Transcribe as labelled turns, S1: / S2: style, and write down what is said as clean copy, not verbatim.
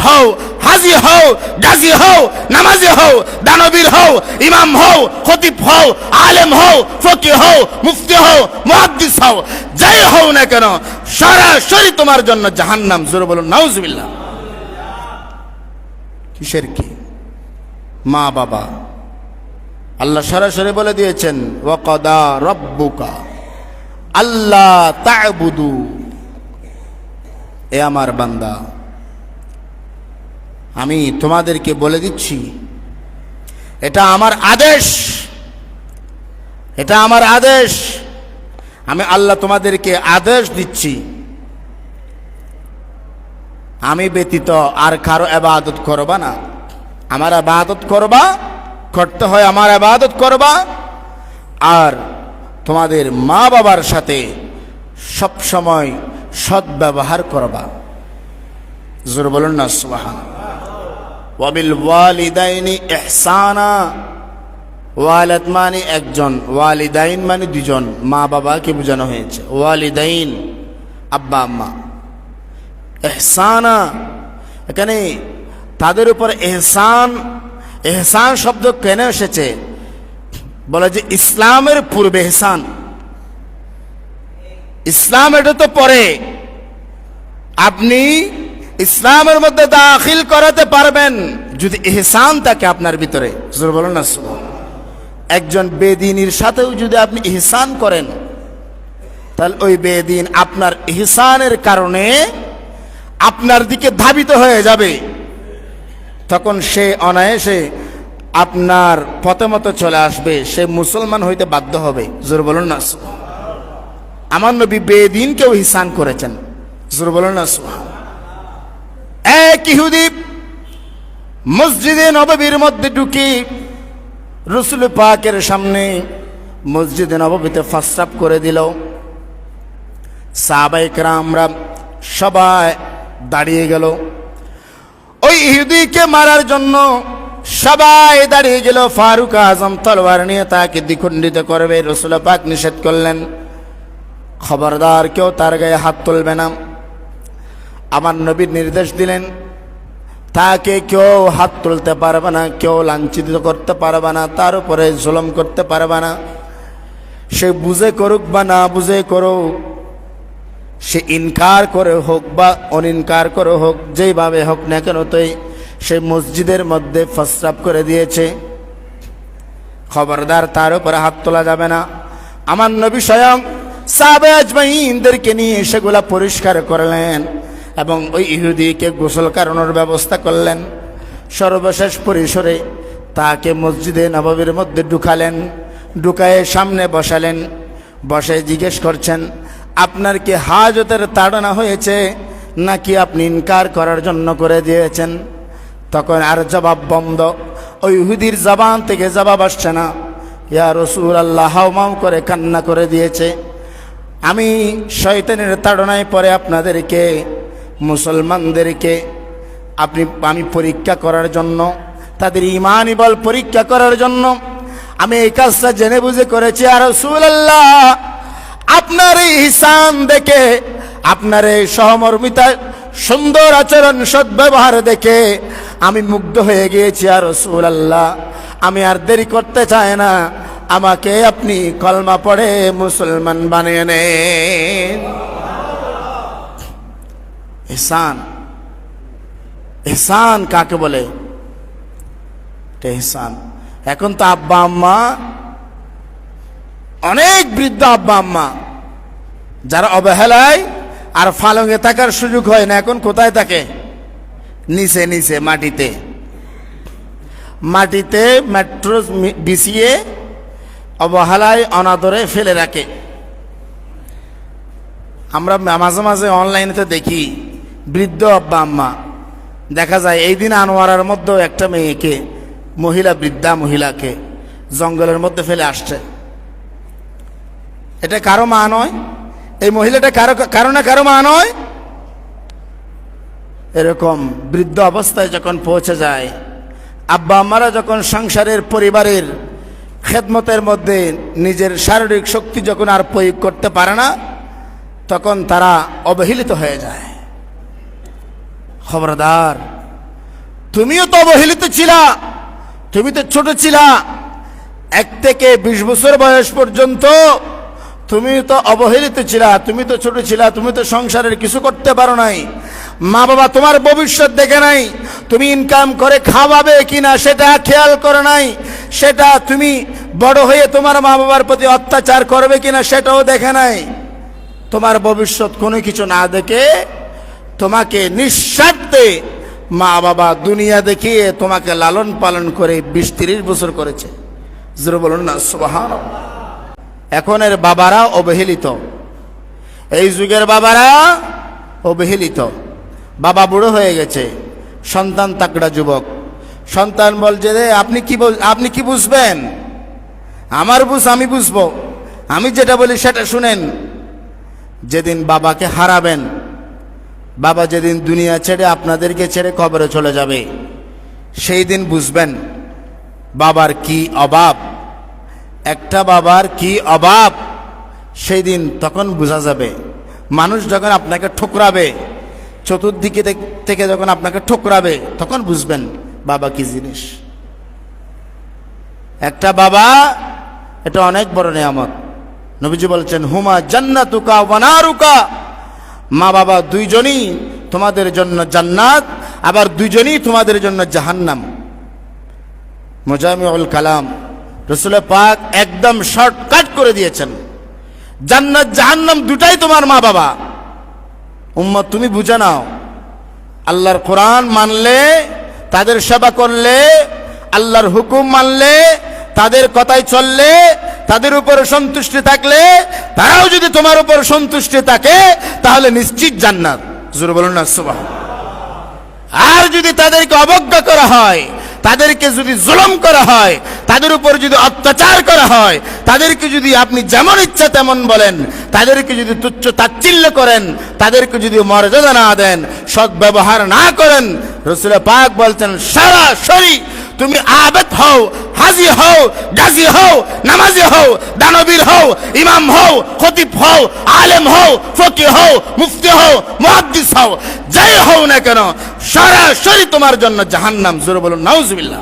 S1: হও, হাজি হও, গাজী হও, নামাজি হও, দানবীর হও, ইমাম হও, খতিব হও, আলেম হও, ফকিহ হও, মুফতি হও, মুহাদ্দিস হও, যাই হও না কেন সরাসরি তোমার জন্য জাহান্নাম। জোরে বলুন নাউজুবিল্লাহ। কিসের কি? মা বাবা। আল্লাহ সরাসরি বলে দিয়েছেন, ওয়াকাদা রাব্বুকা আল্লাহ তা'বুদু। এ আমার বান্দা, আমি তোমাদেরকে বলে দিচ্ছি, এটা আমার আদেশ, এটা আমার আদেশ। আমি আল্লাহ তোমাদেরকে আদেশ দিচ্ছি, আমি ব্যতীত আর কারো ইবাদত করবা না। আমার ইবাদত করবা, করতে হয় আমার ইবাদত করবা, আর তোমাদের মা বাবার সাথে সব সময় সদ্ব্যবহার করবা। জোর বলুন না সুবহানাল্লাহ। ওয়াবিল ওয়ালিদাইনি ইহসানা। ওয়ালিদ মানে একজন, ওয়ালিদাইন মানে দুজন, মা বাবাকে বোঝানো হয়েছে। ওয়ালিদাইন আব্বা আম্মা, ইহসানা এখানে তাদের উপর ইহসান। ইহসান শব্দ কেন এসেছে? বলে যে ইসলামের পূর্বে ইহসান, ইসলাম এটা তো পরে। আপনি ইসলামের মধ্যে দাখিল করাতে পারবেন যদি ইহসান থাকে আপনার ভিতরে। জোরে বলুন না সুবহানাল্লাহ। একজন বেদিনীর সাথেও যদি আপনি ইহসান করেন, তাহলে ওই বেদিন আপনার ইহসানের কারণে আপনার দিকে ধাবিত হয়ে যাবে। তখন সে অনায়াসে আপনার পথে মতো চলে আসবে, সে মুসলমান হইতে বাধ্য হবে। জোরে বলুন না সুবহানাল্লাহ। আমার নবী বেদিনকেও ইহসান করেছেন। জোরে বলুন না সুবহানাল্লাহ। এক ইহুদি মসজিদে নববীর মধ্যে ঢুকি রাসূল পাকের সামনে মসজিদে নববীতে প্রস্রাব করে দিল। সাহাবায়ে কেরামরা সবাই দাঁড়িয়ে গেল। ওই ইহুদিকে মারার জন্য সবাই দাঁড়িয়ে গেল। ফারুক আজম তলোয়ার নিয়ে তাকে দ্বিখণ্ডিত করবে। রাসূল পাক নিষেধ করলেন, খবরদার কেউ তার গায়ে হাত তুলবে না। আমার নবী নির্দেশ দিলেন, তাকে কেউ হাত তুলতে পারবে না, কেউ লাঞ্ছিত করতে পারবে না, তার উপরে জুলুম করতে পারবে না। সে বুঝে করুক বা না বুঝে করুক, সে ইনকার করে হোক বা অনিনকার করে হোক, যেইভাবে হোক না কেন, তো সে মসজিদের মধ্যে প্রস্রাব করে দিয়েছে, খবরদার তার উপরে হাত তোলা যাবে না। আমার নবী স্বয়ং সাহাবা আজমাইনদেরকে নিয়ে সেগুলা পরিষ্কার করলেন এবং ওই ইহুদিকে গোসল করানোর ব্যবস্থা করলেন। সর্বশেষ পরিসরে তাকে মসজিদে নববীর মধ্যে ঢুকালেন। ঢুকায়ে সামনে বসালেন। বসে জিজ্ঞেস করছেন, আপনার কি হাজতের তাড়না হয়েছে নাকি আপনি ইনকার করার জন্য করে দিয়েছেন? তখন আর জবাব বন্ধ। ওই ইহুদির জবান থেকে জবাব আসছে না। ইয়া রাসূলুল্লাহ, হাউমাউ করে কান্না করে দিয়েছে, আমি শয়তানের তাড়নায় পরে আপনাদেরকে মুসলমানদেরকে আমি পরীক্ষা করার জন্য, তাদের ঈমানি বল পরীক্ষা করার জন্য আমি এই কাজটা জেনে বুঝে করেছি। আর রাসূলুল্লাহ, আপনার এই ইহসান দেখে, আপনার এই সহমর্মিতা, সুন্দর আচরণ, সদ্ব্যবহার দেখে আমি মুগ্ধ হয়ে গিয়েছি। আর রাসূলুল্লাহ, আমি আর দেরি করতে চাই না, আমাকে আপনি কলমা পড়ে মুসলমান বানিয়ে নেন। ইহসান, ইহসান কাকে বলে? ইহসান। এখন তো আব্বা আম্মা, অনেক বৃদ্ধ আব্বা আম্মা যারা অবহেলায় আর ফালঙে থাকার সুযোগ হয় না, এখন কোথায় থাকে? নিচে নিচে মাটিতে, মাটিতে মেট্রো বিছিয়ে অবহেলায় অনাদরে ফেলে রাখে। আমরা মাঝে মাঝে অনলাইনেতে দেখি বৃদ্ধ আব্বা আম্মা, দেখা যায় এই দিন আনোয়ারার মধ্যে একটা মেয়েকে, মহিলা, বৃদ্ধা মহিলাকে জঙ্গলের মধ্যে ফেলে আসছে। এটা কারো মা নয়, এই মহিলাটা কারো না কারো মা নয়। এরকম বৃদ্ধ অবস্থায় যখন পৌঁছে যায়, আব্বা আম্মারা যখন সংসারের পরিবারের খেদমতের মধ্যে নিজের শারীরিক শক্তি যখন আর প্রয়োগ করতে পারে না, তখন তারা অবহেলিত হয়ে যায়। খবরদার, তুমিও তো অবহেলিত ছিলা, তুমি তো ছোট ছিলা, 1 থেকে 20 বছর বয়স পর্যন্ত তুমি তো অবহেলিত ছিলা, তুমি তো ছোট ছিলা, তুমি তো সংসারের কিছু করতে পারো নাই। মা বাবা তোমার ভবিষ্যৎ দেখে নাই, তুমি ইনকাম করে খাওয়াবে কিনা সেটা খেয়াল করে নাই, সেটা তুমি বড় হয়ে তোমার মা বাবার প্রতি অত্যাচার করবে কিনা সেটাও দেখে নাই। তোমার ভবিষ্যৎ কোনো কিছু না দেখে তোমাকে নিঃস্বার্থে মা বাবা দুনিয়া দেখিয়ে তোমাকে লালন পালন করে 20-30 বছর করেছে। জোরে বলুন না সুবহানাল্লাহ। এখনের বাবারা অবহেলিত, এই যুগের বাবারা অবহেলিত। বাবা বুড়ো হয়ে গেছে, সন্তান তাকড়া যুবক। সন্তান বলছে রে আপনি কি বুঝবেন, আমার বুঝ আমি বুঝবো, আমি যেটা বলি সেটা শুনেন। যেদিন বাবাকে হারাবেন, বাবা যেদিন দুনিয়া ছেড়ে আপনাদেরকে ছেড়ে কবরে চলে যাবে, সেই দিন বুঝবেন বাবার কি অভাব, একটা বাবার কি অভাব। সেই দিন তখন বোঝা যাবে। মানুষ যখন আপনাকে ঠুকরাবে, চতুর্দিকে থেকে যখন আপনাকে ঠুকরাবে, তখন বুঝবেন বাবা কি জিনিস। একটা বাবা এটা অনেক বড় নিয়ামত। নবীজি বলছেন হুমা জান্নাতুকা ওয়া নারুকা, মা বাবা দুইজনই তোমাদের জন্য জান্নাত, আবার দুইজনই তোমাদের জন্য জাহান্নাম। মুজামিউল কালাম রাসূল পাক একদম শর্টকাট করে দিয়েছেন, জান্নাত জাহান্নাম দুটাই তোমার মা বাবা। উম্মত তুমি বুঝে নাও, আল্লাহর কোরআন মানলে, তাদের সেবা করলে, আল্লাহর হুকুম মানলে, তাদের কথাই চললে, তাদের উপর সন্তুষ্টি থাকলে, তারাও যদি তোমার উপর সন্তুষ্টি থাকে তাহলে নিশ্চিত জান্নাত। জোরে বলুন না সুবহানাল্লাহ। আর যদি তাদেরকে অবজ্ঞা করা হয়, তাদেরকে যদি জুলুম করা হয়, তাদের উপর যদি অত্যাচার করা হয়, তাদেরকে যদি আপনি যেমন ইচ্ছা তেমন বলেন, তাদেরকে যদি তুচ্ছ তাচ্ছিল্য করেন, তাদেরকে যদি মর্যাদা না দেন, সৎ ব্যবহার না করেন, রাসূল পাক বলছেন সরাসরি তুমি আবেদ হও, হাজি হও, গাজী হও, নামাজি হও, দানবীর হও, ইমাম হও, খতিব হও, আলেম হও, ফকিহ হও, মুফতি হও, মুহাদ্দিস হও, যাই হও না কেন সরাসরি তোমার জন্য জাহান্নাম। জোরে বলুন নাউজুবিল্লাহ।